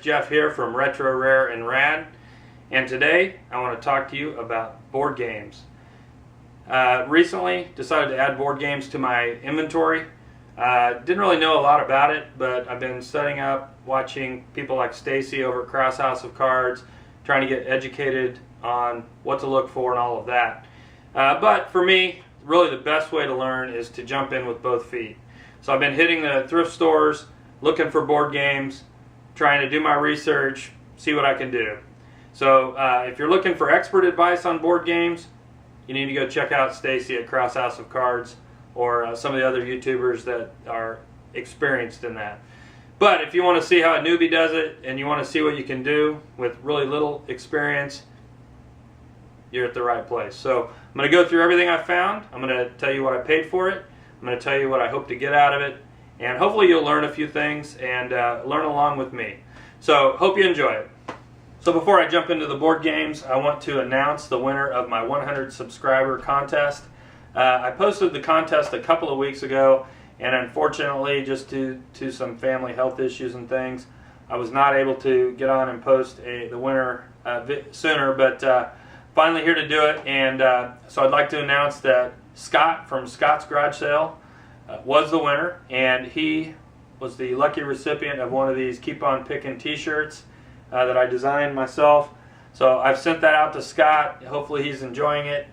Jeff here from Retro, Rare, and Rad, and today I want to talk to you about board games. Recently decided to add board games to my inventory. Didn't really know a lot about it, but I've been studying up, watching people like Stacy over at Cross House of Cards, trying to get educated on what to look for and all of that. But for me, really the best way to learn is to jump in with both feet. So I've been hitting the thrift stores, looking for board games, trying to do my research, see what I can do. So if you're looking for expert advice on board games, you need to go check out Stacy at Cross House of Cards or some of the other YouTubers that are experienced in that. But if you want to see how a newbie does it and you want to see what you can do with really little experience, you're at the right place. So I'm going to go through everything I found. I'm going to tell you what I paid for it. I'm going to tell you what I hope to get out of it. And hopefully you'll learn a few things and learn along with me. So hope you enjoy it. So before I jump into the board games, I want to announce the winner of my 100 subscriber contest. I posted the contest a couple of weeks ago, and unfortunately, just due to some family health issues and things, I was not able to get on and post the winner sooner, but finally here to do it. And so I'd like to announce that Scott from Scott's Garage Sale was the winner, and he was the lucky recipient of one of these Keep On Pickin' t-shirts that I designed myself. So I've sent that out to Scott. Hopefully he's enjoying it.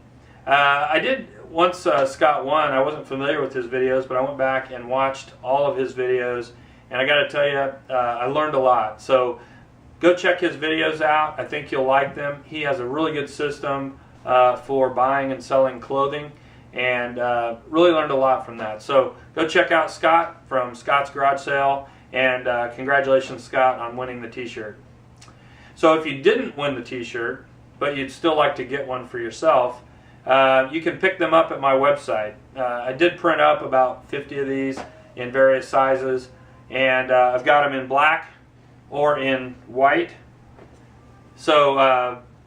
I did, once Scott won, I wasn't familiar with his videos, but I went back and watched all of his videos, and I got to tell you, I learned a lot. So go check his videos out. I think you'll like them. He has a really good system for buying and selling clothing, and really learned a lot from that. So go check out Scott from Scott's Garage Sale, and congratulations, Scott, on winning the t-shirt. So if you didn't win the t-shirt, but you'd still like to get one for yourself, you can pick them up at my website. I did print up about 50 of these in various sizes, and I've got them in black or in white. So,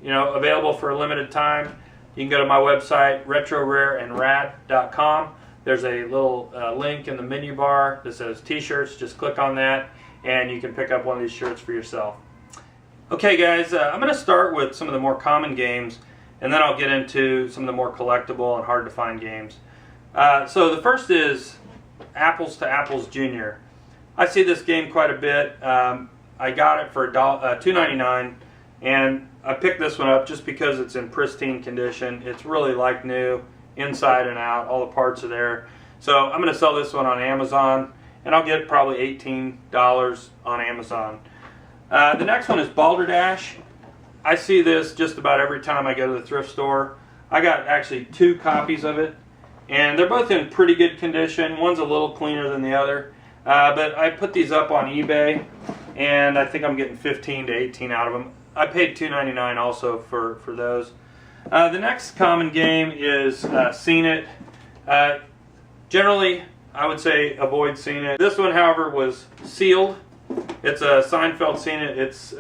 available for a limited time. You can go to my website, retrorareandrad.com. There's a little link in the menu bar that says t-shirts. Just click on that and you can pick up one of these shirts for yourself. Okay guys, I'm going to start with some of the more common games, and then I'll get into some of the more collectible and hard to find games. So the first is Apples to Apples Jr. I see this game quite a bit. I got it for $2.99, and I picked this one up just because it's in pristine condition. It's really like new, inside and out. All the parts are there. So I'm going to sell this one on Amazon, and I'll get probably $18 on Amazon. The next one is Balderdash. I see this just about every time I go to the thrift store. I got actually 2 copies of it, and they're both in pretty good condition. One's a little cleaner than the other, but I put these up on eBay, and I think I'm getting 15 to 18 out of them. I paid $2.99 also for those. The next common game is Seen It. Generally, I would say avoid Seen It. This one, however, was sealed. It's a Seinfeld Seen It. It's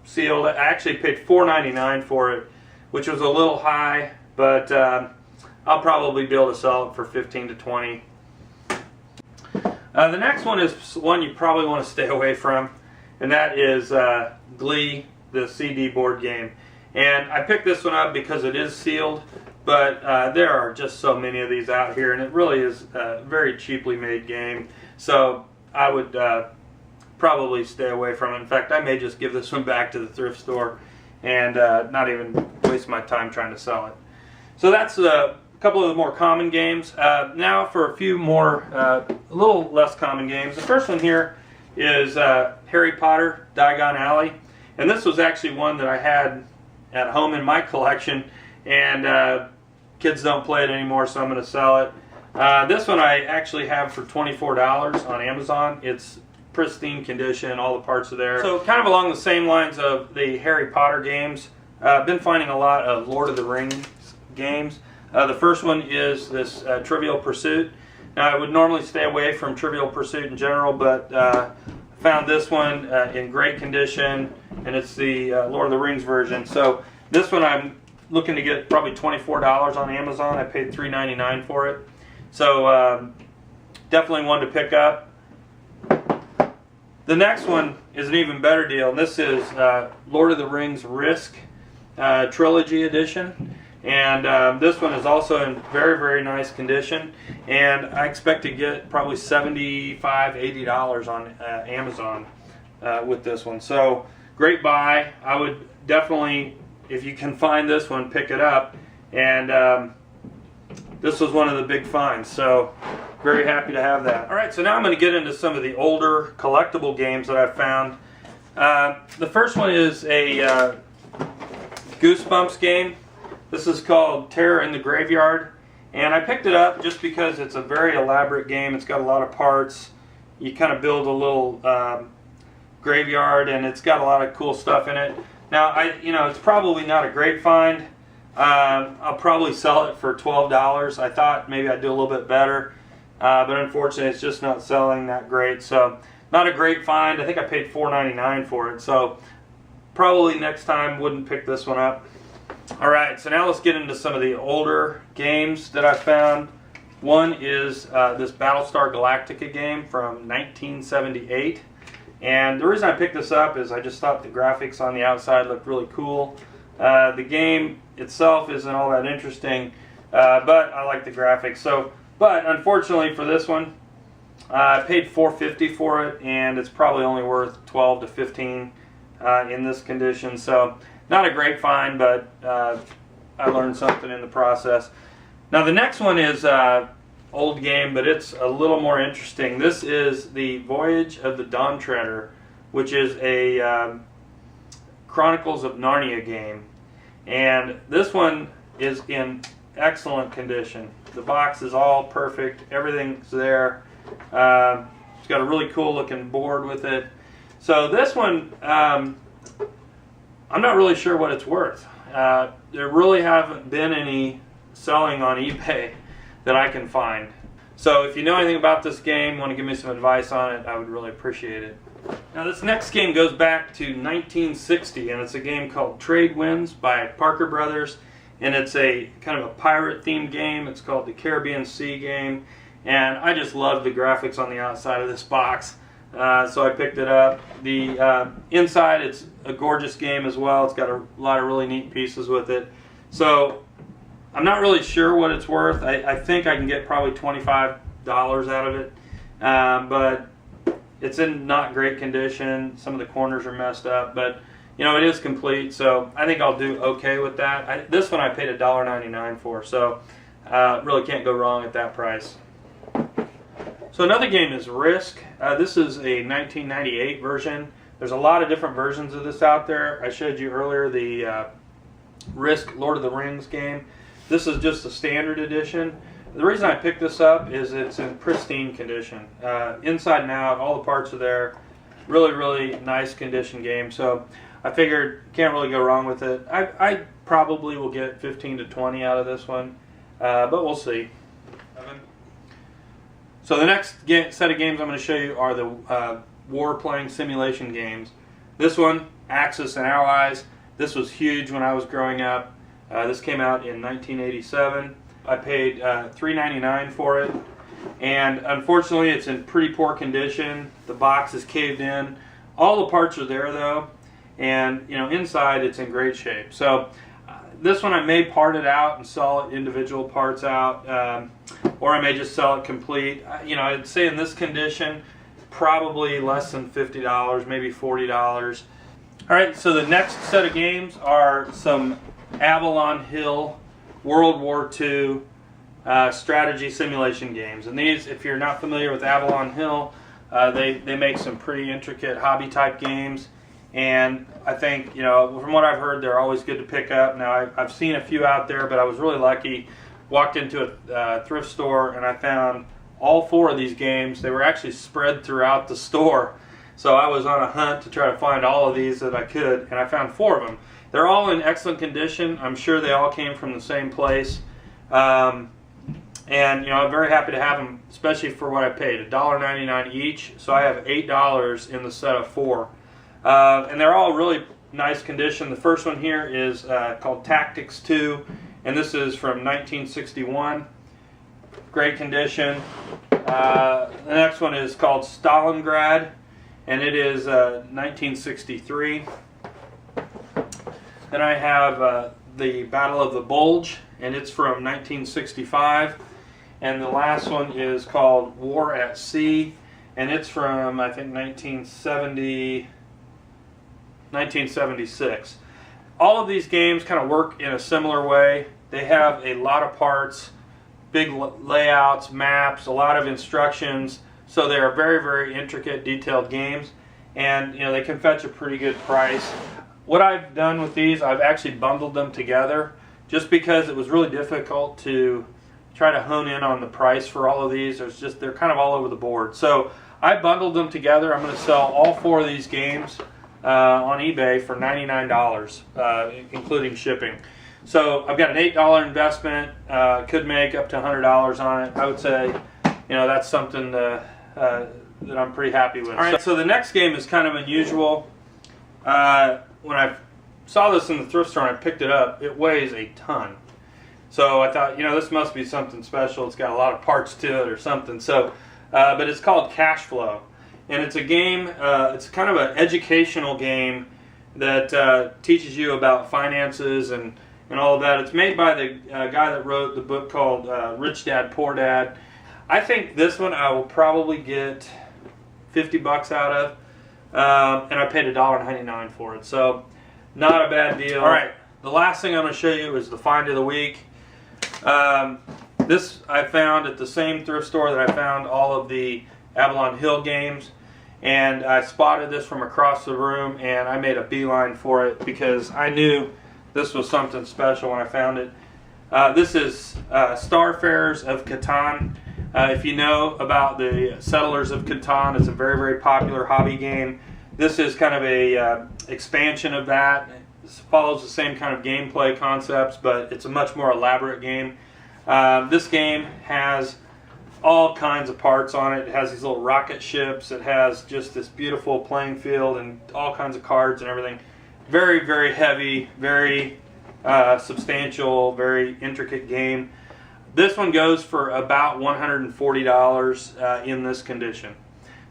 sealed. I actually paid $4.99 for it, which was a little high, but I'll probably be able to sell it for 15 to 20. The next one is one you probably want to stay away from, and that is Glee, the CD board game. And I picked this one up because it is sealed, but there are just so many of these out here, and it really is a very cheaply made game. So I would probably stay away from it. In fact, I may just give this one back to the thrift store and not even waste my time trying to sell it. So that's a couple of the more common games. Now for a few more, a little less common games. The first one here is Harry Potter Diagon Alley. And this was actually one that I had at home in my collection, and kids don't play it anymore, so I'm going to sell it. This one I actually have for $24 on Amazon. It's pristine condition, all the parts are there. So kind of along the same lines of the Harry Potter games, I've been finding a lot of Lord of the Rings games. The first one is this Trivial Pursuit. Now I would normally stay away from Trivial Pursuit in general, but found this one in great condition, and it's the Lord of the Rings version. So this one I'm looking to get probably $24 on Amazon. I paid $3.99 for it. So definitely one to pick up. The next one is an even better deal, and this is Lord of the Rings Risk Trilogy Edition. And this one is also in very, very nice condition, and I expect to get probably $75, $80 on Amazon with this one. So great buy. I would definitely, if you can find this one, pick it up. And this was one of the big finds, so very happy to have that. All right, so now I'm going to get into some of the older collectible games that I've found. The first one is a Goosebumps game. This is called Terror in the Graveyard, and I picked it up just because it's a very elaborate game. It's got a lot of parts. You kind of build a little graveyard, and it's got a lot of cool stuff in it. Now, it's probably not a great find. I'll probably sell it for $12. I thought maybe I'd do a little bit better, but unfortunately, it's just not selling that great. So, not a great find. I think I paid $4.99 for it. So, probably next time wouldn't pick this one up. Alright, so now let's get into some of the older games that I found. One is this Battlestar Galactica game from 1978. And the reason I picked this up is I just thought the graphics on the outside looked really cool. The game itself isn't all that interesting, but I like the graphics. But unfortunately for this one, I paid $4.50 for it, and it's probably only worth $12 to $15 in this condition. So not a great find, but I learned something in the process. Now the next one is old game, but it's a little more interesting. This is the Voyage of the Dawn Treader, which is a Chronicles of Narnia game. And this one is in excellent condition. The box is all perfect. Everything's there. It's got a really cool looking board with it. So this one, I'm not really sure what it's worth. There really haven't been any selling on eBay that I can find. So if you know anything about this game, want to give me some advice on it, I would really appreciate it. Now this next game goes back to 1960, and it's a game called Trade Winds by Parker Brothers, and it's a kind of a pirate themed game. It's called the Caribbean Sea game, and I just love the graphics on the outside of this box. So I picked it up. The inside, it's a gorgeous game as well. It's got a lot of really neat pieces with it. So I'm not really sure what it's worth. I think I can get probably $25 out of it, but it's in not great condition. Some of the corners are messed up, but it is complete. So I think I'll do okay with that. This one I paid $1.99 for, so really can't go wrong at that price. So another game is Risk. This is a 1998 version. There's a lot of different versions of this out there. I showed you earlier the Risk Lord of the Rings game. This is just a standard edition. The reason I picked this up is it's in pristine condition. Inside and out, all the parts are there. Really, really nice condition game. So I figured can't really go wrong with it. I probably will get 15 to 20 out of this one, but we'll see. So the next set of games I'm going to show you are the war-playing simulation games. This one, Axis and Allies. This was huge when I was growing up. This came out in 1987. I paid $3.99 for it, and unfortunately it's in pretty poor condition. The box is caved in. All the parts are there though, and inside it's in great shape. So this one I may part it out and sell individual parts out, or I may just sell it complete. I'd say in this condition, probably less than $50, maybe $40. All right, so the next set of games are some Avalon Hill World War II strategy simulation games. And these, if you're not familiar with Avalon Hill, they make some pretty intricate hobby type games. And I think, from what I've heard, they're always good to pick up. Now, I've seen a few out there, but I was really lucky. Walked into a thrift store and I found all 4 of these games. They were actually spread throughout the store. So I was on a hunt to try to find all of these that I could, and I found 4 of them. They're all in excellent condition. I'm sure they all came from the same place. And I'm very happy to have them, especially for what I paid, $1.99 each. So I have $8 in the set of 4. And they're all really nice condition. The first one here is called Tactics 2, and this is from 1961. Great condition. The next one is called Stalingrad, and it is 1963. Then I have the Battle of the Bulge, and it's from 1965. And the last one is called War at Sea, and it's from, I think, 1976. All of these games kind of work in a similar way. They have a lot of parts, big layouts, maps, a lot of instructions, so they are very, very intricate, detailed games, and they can fetch a pretty good price. What I've done with these, I've actually bundled them together just because it was really difficult to try to hone in on the price for all of these. They're kind of all over the board. So I bundled them together. I'm going to sell all 4 of these games on eBay for $99, including shipping. So I've got an $8 investment. Could make up to $100 on it. I would say, that's something that I'm pretty happy with. All right. So the next game is kind of unusual. When I saw this in the thrift store and I picked it up, it weighs a ton. So I thought, this must be something special. It's got a lot of parts to it or something. So, but it's called Cash Flow, and it's a game. It's kind of an educational game that teaches you about finances and all of that. It's made by the guy that wrote the book called Rich Dad Poor Dad. I think this one I will probably get $50 out of, and I paid $1.99 for it. So, not a bad deal. All right, the last thing I'm going to show you is the find of the week. This I found at the same thrift store that I found all of the Avalon Hill games, and I spotted this from across the room, and I made a beeline for it because I knew this was something special when I found it. This is Starfarers of Catan. If you know about the Settlers of Catan, it's a very, very popular hobby game. This is kind of a expansion of that. It follows the same kind of gameplay concepts, but it's a much more elaborate game. This game has all kinds of parts on it. It has these little rocket ships. It has just this beautiful playing field and all kinds of cards and everything. Very, very heavy, very substantial, very intricate game. This one goes for about $140 in this condition.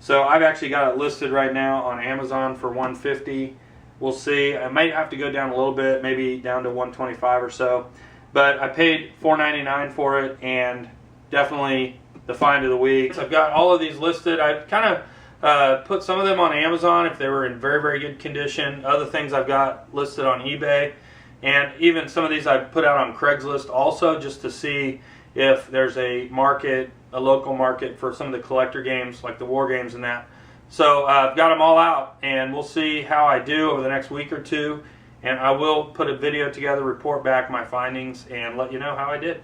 So I've actually got it listed right now on Amazon for $150. We'll see. I might have to go down a little bit, maybe down to $125 or so. But I paid $4.99 for it, and definitely the find of the week. So I've got all of these listed. I've kind of put some of them on Amazon if they were in very, very good condition. Other things I've got listed on eBay. And even some of these I've put out on Craigslist also, just to see if there's a market, a local market for some of the collector games like the war games and that. So I've got them all out, and we'll see how I do over the next week or two, and I will put a video together, report back my findings, and let you know how I did.